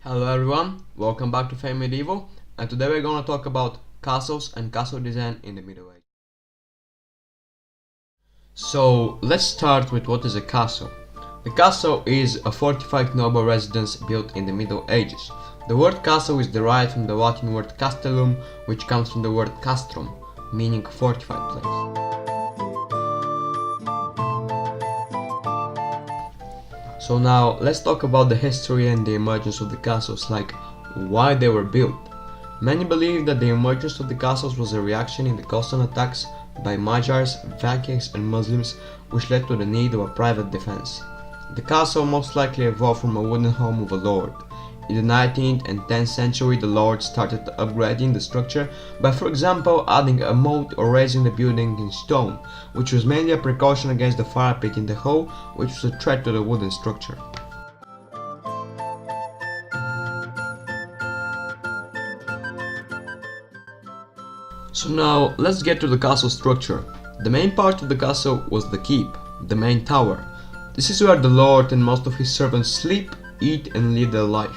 Hello everyone, welcome back to FaMedieval, and today we're going to talk about castles and castle design in the Middle Ages. So let's start with what is a castle. The castle is a fortified noble residence built in the Middle Ages. The word castle is derived from the Latin word castellum, which comes from the word castrum, meaning fortified place. So now let's talk about the history and the emergence of the castles, like why they were built. Many believe that the emergence of the castles was a reaction in the constant attacks by Magyars, Vikings and Muslims, which led to the need of a private defense. The castle most likely evolved from a wooden home of a lord. In the 19th and 10th century, the lords started upgrading the structure by, for example, adding a moat or raising the building in stone, which was mainly a precaution against the fire pit in the hall, which was a threat to the wooden structure. So now, let's get to the castle structure. The main part of the castle was the keep, the main tower. This is where the lord and most of his servants sleep, eat and live their life.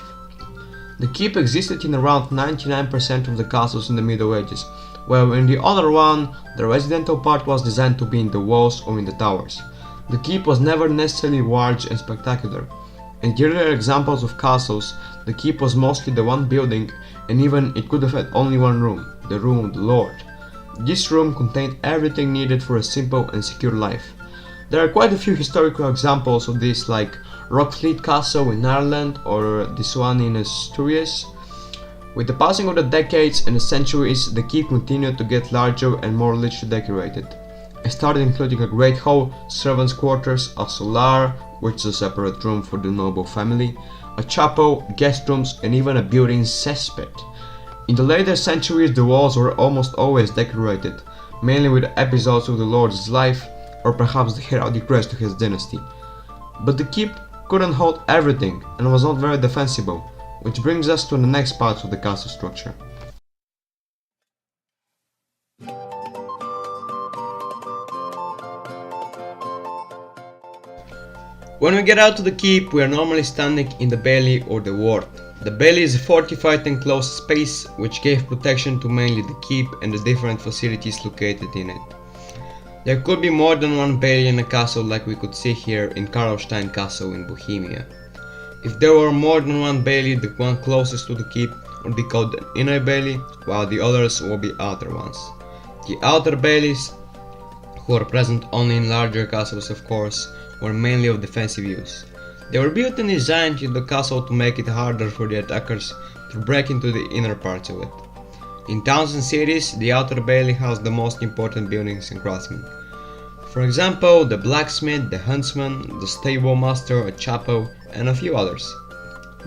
The keep existed in around 99% of the castles in the Middle Ages, while in the other one, the residential part was designed to be in the walls or in the towers. The keep was never necessarily large and spectacular. In the earlier examples of castles, the keep was mostly the one building, and even it could have had only one room, the room of the lord. This room contained everything needed for a simple and secure life. There are quite a few historical examples of this, like Rockfleet Castle in Ireland or this one in Asturias. With the passing of the decades and the centuries, the keep continued to get larger and more richly decorated. It started including a great hall, servants' quarters, a solar, which is a separate room for the noble family, a chapel, guest rooms, and even a built-in cesspit. In the later centuries, the walls were almost always decorated, mainly with episodes of the lord's life, or perhaps the heraldic crest of his dynasty. But the keep couldn't hold everything and was not very defensible, which brings us to the next part of the castle structure. When we get out to the keep, we are normally standing in the bailey or the ward. The bailey is a fortified and closed space which gave protection to mainly the keep and the different facilities located in it. There could be more than one bailey in a castle, like we could see here in Karlstein Castle in Bohemia. If there were more than one bailey, the one closest to the keep would be called an inner bailey, while the others will be outer ones. The outer bailies, who are present only in larger castles of course, were mainly of defensive use. They were built and designed in the castle to make it harder for the attackers to break into the inner parts of it. In towns and cities, the outer bailey housed the most important buildings and craftsmen. For example, the blacksmith, the huntsman, the stable master, a chapel, and a few others.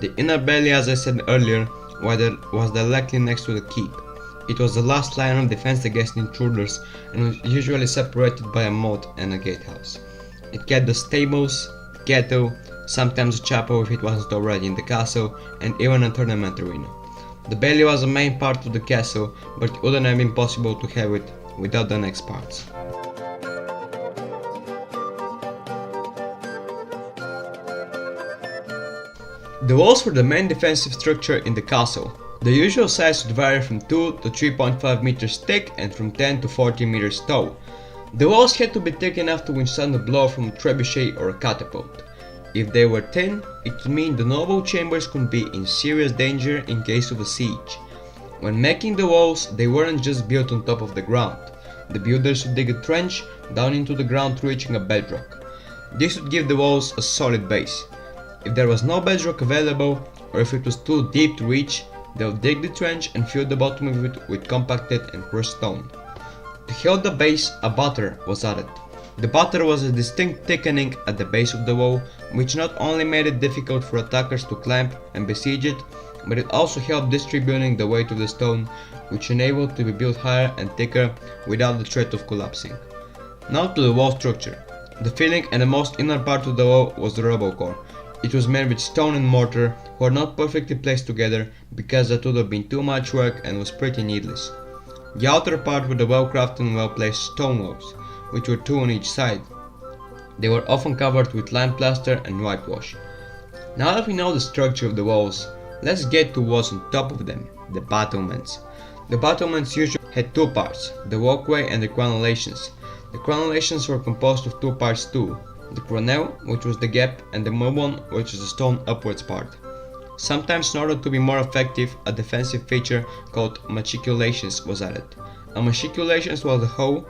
The inner bailey, as I said earlier, was directly next to the keep. It was the last line of defense against intruders and was usually separated by a moat and a gatehouse. It kept the stables, the kettle, sometimes a chapel if it wasn't already in the castle, and even a tournament arena. The bailey was a main part of the castle, but it wouldn't have been possible to have it without the next parts. The walls were the main defensive structure in the castle. The usual size would vary from 2 to 3.5 meters thick and from 10 to 40 meters tall. The walls had to be thick enough to withstand a blow from a trebuchet or a catapult. If they were thin, it would mean the noble chambers could be in serious danger in case of a siege. When making the walls, they weren't just built on top of the ground. The builders would dig a trench down into the ground reaching a bedrock. This would give the walls a solid base. If there was no bedrock available, or if it was too deep to reach, they would dig the trench and fill the bottom of it with compacted and crushed stone. To hold the base, a batter was added. The batter was a distinct thickening at the base of the wall, which not only made it difficult for attackers to climb and besiege it, but it also helped distributing the weight of the stone, which enabled it to be built higher and thicker without the threat of collapsing. Now to the wall structure. The filling and the most inner part of the wall was the rubble core. It was made with stone and mortar, who are not perfectly placed together because that would have been too much work and was pretty needless. The outer part were the well-crafted and well-placed stone walls, which were 2 on each side. They were often covered with lime plaster and whitewash. Now that we know the structure of the walls, Let's get to what's on top of them, the battlements. The battlements usually had two parts, the walkway and the crenellations. The crenellations were composed of two parts too, the crenelle, which was the gap, and the mobon, which was the stone upwards part. Sometimes, in order to be more effective, a defensive feature called machiculations was added. A machiculations was a hoe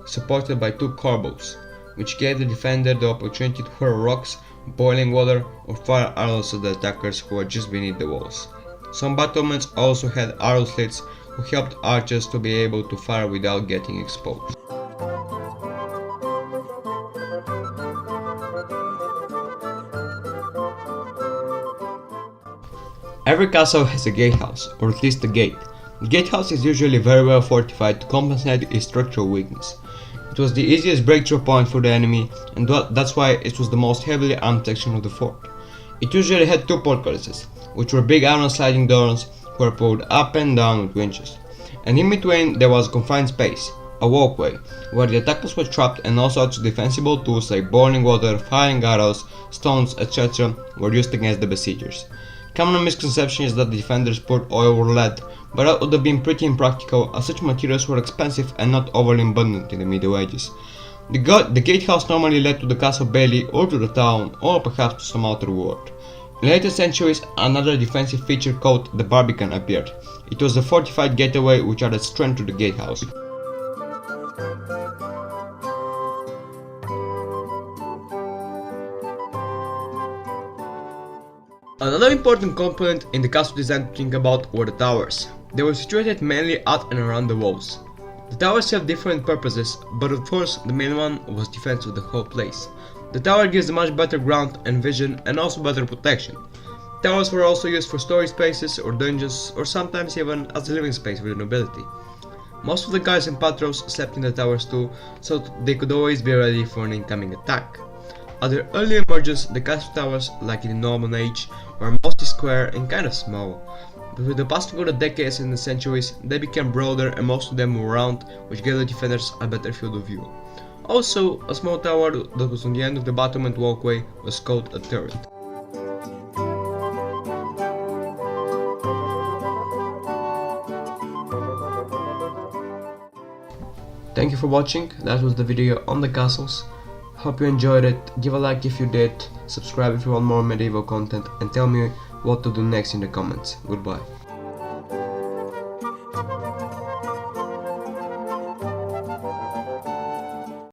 supported by two corbels, which gave the defender the opportunity to hurl rocks, boiling water, or fire arrows at the attackers who were just beneath the walls. Some battlements also had arrow slits who helped archers to be able to fire without getting exposed. Every castle has a gatehouse, or at least a gate. The gatehouse is usually very well fortified to compensate its structural weakness. It was the easiest breakthrough point for the enemy, and that's why it was the most heavily armed section of the fort. It usually had two portcullises, which were big iron sliding doors who were pulled up and down with winches. And in between there was a confined space, a walkway, where the attackers were trapped, and all sorts of defensible tools like boiling water, firing arrows, stones, etc. were used against the besiegers. Common misconception is that the defenders poured oil or lead, but that would have been pretty impractical as such materials were expensive and not overly abundant in the Middle Ages. The gatehouse normally led to the castle bailey or to the town, or perhaps to some outer ward. In later centuries, another defensive feature called the barbican appeared. It was a fortified gateway which added strength to the gatehouse. Another important component in the castle design to think about were the towers. They were situated mainly at and around the walls. The towers served different purposes, but of course the main one was defense of the whole place. The tower gives a much better ground and vision, and also better protection. Towers were also used for storage spaces or dungeons, or sometimes even as a living space for the nobility. Most of the guards and patrols slept in the towers too, so they could always be ready for an incoming attack. At their early emergence, the castle towers, like in the Norman Age, were mostly square and kind of small, but with the passing of the decades and the centuries, they became broader and most of them were round, which gave the defenders a better field of view. Also, a small tower that was on the end of the battlement walkway was called a turret. Thank you for watching. That was the video on the castles. Hope you enjoyed it. Give a like if you did, subscribe if you want more medieval content, and tell me what to do next in the comments. Goodbye.